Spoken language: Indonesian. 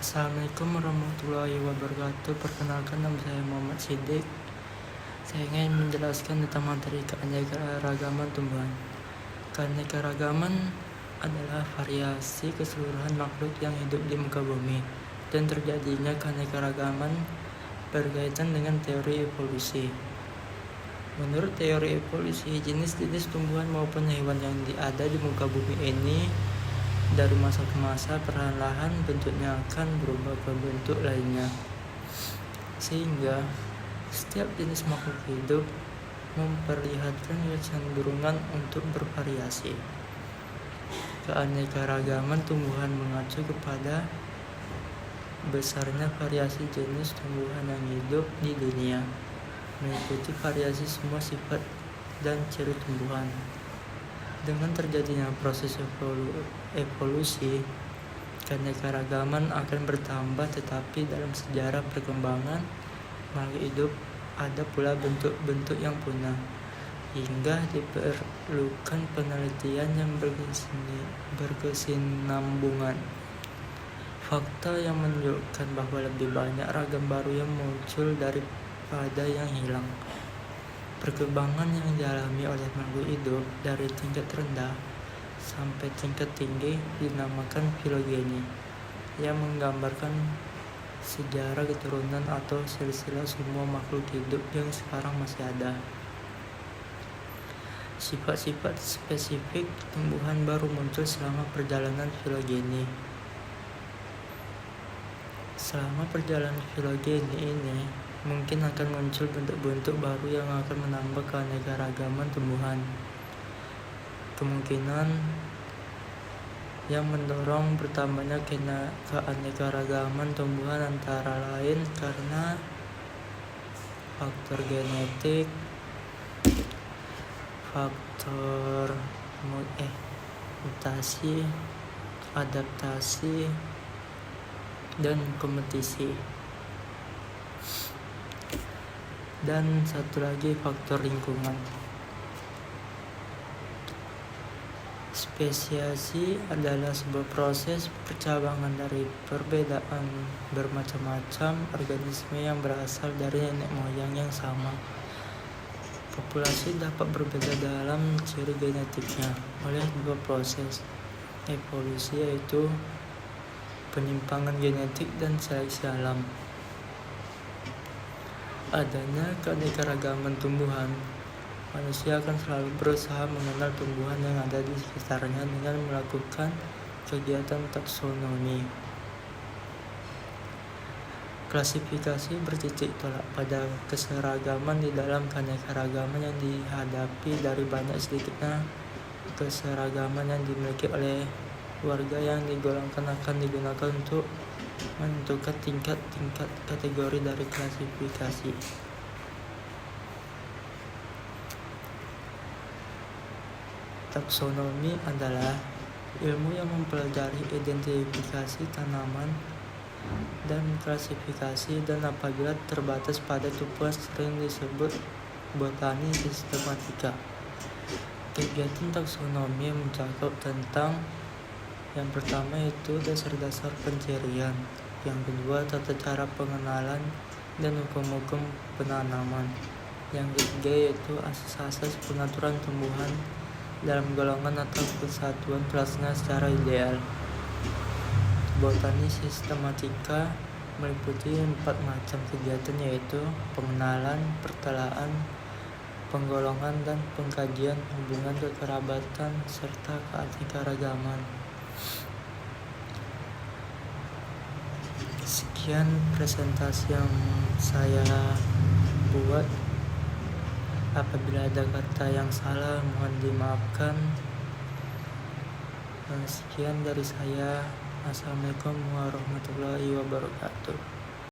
Assalamualaikum warahmatullahi wabarakatuh. Perkenalkan, nama saya Muhammad Siddiq. Saya ingin menjelaskan tentang materi keanekaragaman tumbuhan. Keanekaragaman adalah variasi keseluruhan makhluk yang hidup di muka bumi, dan terjadinya keanekaragaman berkaitan dengan teori evolusi. Menurut teori evolusi, jenis-jenis tumbuhan maupun hewan yang ada di muka bumi ini dari masa ke masa perlahan-lahan bentuknya akan berubah ke bentuk lainnya, sehingga setiap jenis makhluk hidup memperlihatkan kecenderungan untuk bervariasi. Keanekaragaman tumbuhan mengacu kepada besarnya variasi jenis tumbuhan yang hidup di dunia, mengikuti variasi semua sifat dan ciri tumbuhan. Dengan terjadinya proses evolusi, keanekaragaman akan bertambah, tetapi dalam sejarah perkembangan makhluk hidup ada pula bentuk-bentuk yang punah, hingga diperlukan penelitian yang berkesinambungan. Fakta yang menunjukkan bahwa lebih banyak ragam baru yang muncul daripada yang hilang. Perkembangan yang dialami oleh makhluk hidup dari tingkat rendah sampai tingkat tinggi dinamakan filogeni, yang menggambarkan sejarah keturunan atau silsilah semua makhluk hidup yang sekarang masih ada. Sifat-sifat spesifik tumbuhan baru muncul selama perjalanan filogeni. Selama perjalanan filogeni ini, mungkin akan muncul bentuk-bentuk baru yang akan menambah keanekaragaman tumbuhan. Kemungkinan yang mendorong bertambahnya keanekaragaman tumbuhan antara lain karena faktor genetik, faktor mutasi, adaptasi, dan kompetisi. Dan satu lagi, faktor lingkungan. Spesiasi adalah sebuah proses percabangan dari perbedaan bermacam-macam organisme yang berasal dari nenek moyang yang sama. Populasi dapat berbeda dalam ciri genetiknya oleh dua proses evolusi, yaitu penyimpangan genetik dan seleksi alam. Adanya keanekaragaman tumbuhan, manusia akan selalu berusaha mengenal tumbuhan yang ada di sekitarnya dengan melakukan kegiatan taksonomi. Klasifikasi bertitik tolak pada keseragaman di dalam keanekaragaman yang dihadapi dari banyak sedikitnya keseragaman yang dimiliki oleh warga yang digolongkan akan digunakan untuk menentukan tingkat-tingkat kategori dari klasifikasi. Taksonomi adalah ilmu yang mempelajari identifikasi tanaman dan klasifikasi, dan apabila terbatas pada tumbuhan sering disebut botani sistematika. Kegiatan taksonomi mencakup tentang yang pertama yaitu dasar-dasar pencarian, yang kedua tata cara pengenalan dan hukum-hukum penanaman, yang ketiga yaitu asas-asas pengaturan tumbuhan dalam golongan atau kesatuan kelasnya secara ideal. Botani sistematika meliputi 4 macam kegiatan, yaitu pengenalan, pertelaan, penggolongan, dan pengkajian hubungan kekerabatan serta keanekaragaman. Sekian presentasi yang saya buat. Apabila ada kata yang salah, mohon dimaafkan. Sekian dari saya. Assalamualaikum warahmatullahi wabarakatuh.